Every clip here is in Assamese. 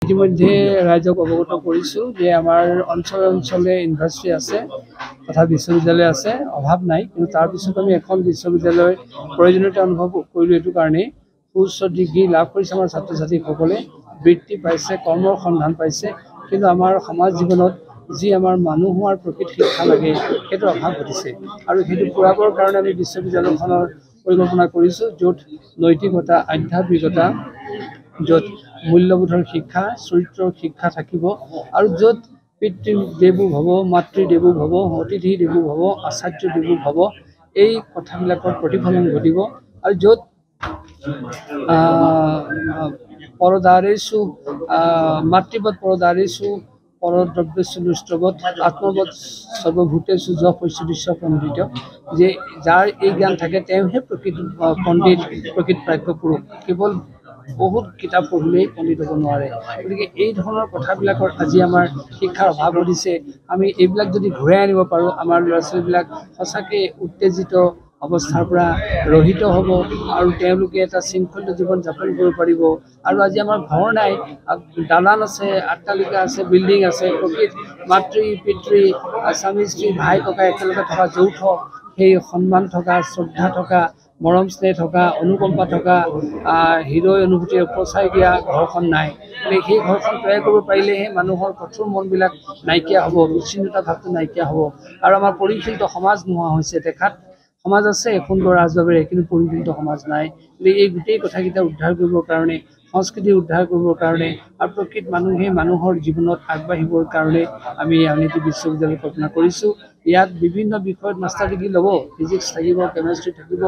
ইতিমধ্যে ৰাইজক অৱগত কৰিছোঁ যে আমাৰ অঞ্চলে ইউনিভাৰ্চিটি আছে তথা বিশ্ববিদ্যালয় আছে, অভাৱ নাই। কিন্তু তাৰপিছত আমি এখন বিশ্ববিদ্যালয়ৰ প্ৰয়োজনীয়তা অনুভৱ কৰিলোঁ। এইটো কাৰণেই উচ্চ ডিগ্ৰী লাভ কৰিছে আমাৰ ছাত্ৰ ছাত্ৰীসকলে, বৃত্তি পাইছে, কৰ্মৰ সন্ধান পাইছে, কিন্তু আমাৰ সমাজ জীৱনত যি আমাৰ মানুহ হোৱাৰ প্ৰকৃত শিক্ষা লাগে সেইটো অভাৱ ঘটিছে। আৰু সেইটো পূৰাবৰ কাৰণে আমি বিশ্ববিদ্যালয়খনৰ পৰিকল্পনা কৰিছোঁ, য'ত নৈতিকতা, আধ্যাত্মিকতা, য'ত মূল্যবোধৰ শিক্ষা, চৰিত্ৰৰ শিক্ষা থাকিব, আৰু য'ত পিতৃ দেৱো ভৱ, মাতৃ দেৱো ভৱ, অতিথি দেৱো ভৱ, আচাৰ্য দেৱো ভৱ, এই কথাবিলাকৰ প্ৰতিফলন ঘটিব। আৰু য'ত পৰদাৰেষু মাতৃবৎ পৰদাৰেষু পৰদ্ৰব্যেষু লুষ্টবৎ আত্মবৎ সৰ্বভূতেষু য পশ্যদৃশ্য পণ্ডিত, যে যাৰ এই জ্ঞান থাকে তেওঁহে প্ৰকৃত পণ্ডিত, প্ৰকৃত প্ৰাজ্ঞ পুৰুষ। কেৱল বহুত কিতাপ পঢ়িলেই পণ্ডিত হ'ব নোৱাৰে। গতিকে এই ধৰণৰ কথাবিলাকৰ আজি আমাৰ শিক্ষাৰ অভাৱ ঘটিছে। আমি এইবিলাক যদি ঘূৰাই আনিব পাৰোঁ, আমাৰ ল'ৰা ছোৱালীবিলাক সঁচাকৈ উত্তেজিত অৱস্থাৰ পৰা ৰহিত হ'ব আৰু তেওঁলোকে এটা শৃংখলিত জীৱন যাপন কৰিব পাৰিব। আৰু আজি আমাৰ ঘৰ নাই, দালান আছে, অট্টালিকা আছে, বিল্ডিং আছে, প্ৰকৃত মাতৃ পিতৃ, স্বামী স্ত্ৰী, ভাই ককাই একেলগে থকা যৌথ সেই সন্মান থকা, শ্ৰদ্ধা থকা, মৰম স্নেহ থকা, অনুকম্পা থকা, হৃদয় অনুভূতিৰে উপচাই দিয়া ঘৰখন নাই। গতিকে সেই ঘৰখন তৈয়াৰ কৰিব পাৰিলেহে মানুহৰ কঠোৰ মনবিলাক নাইকিয়া হ'ব, বিচ্ছিন্নতা ভাৱটো নাইকিয়া হ'ব। আৰু আমাৰ পৰিশীলিত সমাজ নোহোৱা হৈছে। দেখাত সমাজ আছে সুন্দৰ ৰাজবাবেৰে, কিন্তু পৰিশীলিত সমাজ নাই। গতিকে এই গোটেই কথাকেইটা উদ্ধাৰ কৰিবৰ কাৰণে, সংস্কৃতি উদ্ধাৰ কৰিবৰ কাৰণে আৰু প্ৰকৃত মানুহে মানুহৰ জীৱনত আগবাঢ়িবৰ কাৰণে আমি আউনীআটী বিশ্ববিদ্যালয় কল্পনা কৰিছোঁ। ইয়াত বিভিন্ন বিষয়ত মাষ্টাৰ ডিগ্ৰী ল'ব, ফিজিক্স থাকিব, কেমেষ্ট্ৰি থাকিব,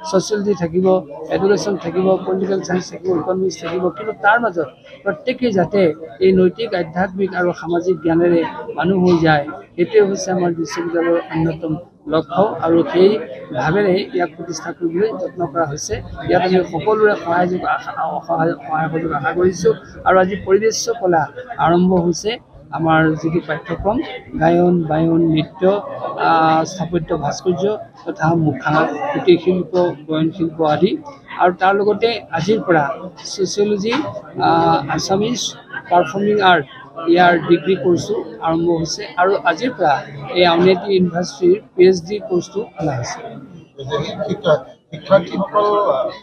ছ'চিয়লজি থাকিব, এডুকেশ্যন থাকিব, পলিটিকেল ছায়েন্স থাকিব, ইকনমিক্স থাকিব, কিন্তু তাৰ মাজত প্ৰত্যেকেই যাতে এই নৈতিক, আধ্যাত্মিক আৰু সামাজিক জ্ঞানেৰে মানুহ হৈ যায়, সেইটোৱে হৈছে আমাৰ বিশ্ববিদ্যালয়ৰ অন্যতম লক্ষ্য। আৰু সেই ভাৱেৰে ইয়াক প্ৰতিষ্ঠা কৰিবলৈ যত্ন কৰা হৈছে। ইয়াত আমি সকলোৰে সহায় সহযোগ আশা কৰিছোঁ। আৰু আজি পৰিৱেশ্য কলা আৰম্ভ হৈছে। আমাৰ যিটো পাঠ্যক্ৰম, গায়ন, বায়ন, নৃত্য, স্থাপত্য ভাস্কৰ্য তথা মুখা, কুটীৰ শিল্প, বয়ন শিল্প আদি। আৰু তাৰ লগতে আজিৰ পৰা ছ'চিয়লজি, আছামিজ, পাৰফৰ্মিং আৰ্ট ইয়াৰ ডিগ্ৰী কোৰ্চো আৰম্ভ হৈছে। আৰু আজিৰ পৰা এই আউনীআটী ইউনিভাৰ্চিটিৰ PhD কোৰ্চটো খোলা হৈছে। শিক্ষাৰ্থীসকল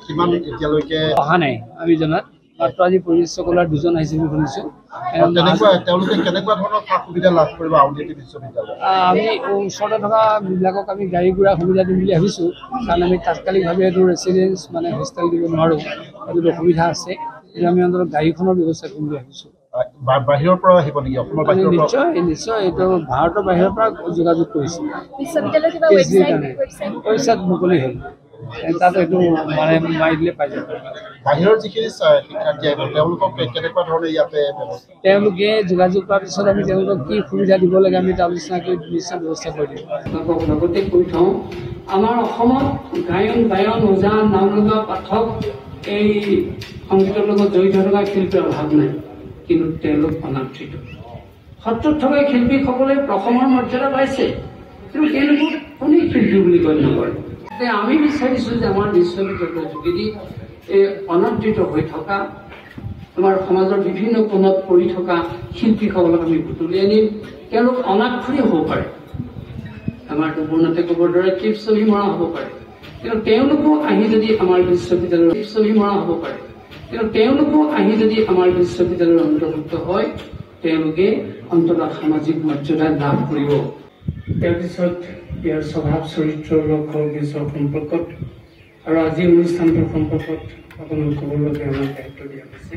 কিমান এতিয়ালৈকে অহা নাই আমি জনাত, মাত্ৰ আজি পৰিৱেশ্য কলাৰ 2জন আহিছে বুলি শুনিছোঁ। তেওঁলোকে কেনেকুৱা ধৰণৰ সা সুবিধা লাভ কৰিব আউনীআটী বিশ্ববিদ্যালয়ত? আমি ওচৰতে থকা বিলাকক আমি গাড়ী ঘোঁৰা সুবিধা দিম বুলি ভাবিছোঁ, কাৰণ আমি তাৎকালিকভাৱে এইটো ৰেচিডেঞ্চ মানে হোষ্টেল দিব নোৱাৰোঁ, সেইটো অসুবিধা আছে। কিন্তু আমি অন্ততঃ গাড়ীখনৰ ব্যৱস্থা কৰিম বুলি ভাবিছোঁ। বাহিৰৰ পৰা আহিব নেকি? অসমৰ বাহিৰৰ পৰা? নিশ্চয় এইটো ভাৰতৰ বাহিৰৰ পৰা যোগাযোগ কৰিছোঁ। ৱেবছাইট মুকলি হ'ল, তাত এইটো মানে মাৰি দিলে পাই যাব। বাহিৰৰ যিখিনি শিক্ষাৰ্থী আহিব তেওঁলোকক কেনেকুৱা ধৰণে ইয়াতে তেওঁলোকে যোগাযোগ কৰাৰ পিছত আমি তেওঁলোকক কি সুবিধা দিব লাগে আমি আলোচনা কৰি নিশ্চয় ব্যৱস্থা কৰি দিম। লগতে কৈ থওঁ, আমাৰ অসমত গায়ন, বায়ন, ওজা, নাম লগা পাঠক, এই সংগীতৰ লগত জড়িত থকা শিল্পীৰ অভাৱ নাই, কিন্তু তেওঁলোক অনাদৃত। সত্ৰত থকা শিল্পীসকলে প্ৰথমৰ মৰ্যাদা পাইছে, কিন্তু তেওঁলোকক কোনেও শিল্পী বুলি গণ্য নকৰে। আমি বিচাৰিছোঁ যে আমাৰ বিশ্ববিদ্যালয়ৰ যোগেদি এই অনাদৃত হৈ থকা, আমাৰ সমাজৰ বিভিন্ন কোণত পৰি থকা শিল্পীসকলক আমি বুটলি আনিম। তেওঁলোক অনাক্ষৰী হ'ব পাৰে, আমাৰ পূৰ্ণতে ক'বৰ দৰে টিপছলি মৰা হ'ব পাৰে, কিন্তু তেওঁলোকো আহি যদি আমাৰ বিশ্ববিদ্যালয়ৰ টিপছলি মৰা হ'ব পাৰে, কিন্তু তেওঁলোকো আহি যদি আমাৰ বিশ্ববিদ্যালয়ৰ অন্তৰ্ভুক্ত হয়, তেওঁলোকে অন্ততঃ সামাজিক মৰ্যাদা লাভ কৰিব। তাৰপিছত ইয়াৰ স্বভাৱ চৰিত্ৰৰ লক্ষ্য উদ্দেশ্যৰ সম্পৰ্কত আৰু আজি অনুষ্ঠানটোৰ সম্পৰ্কত অকণমান ক'বলগীয়া আমাৰ দায়িত্ব দিয়া হৈছে।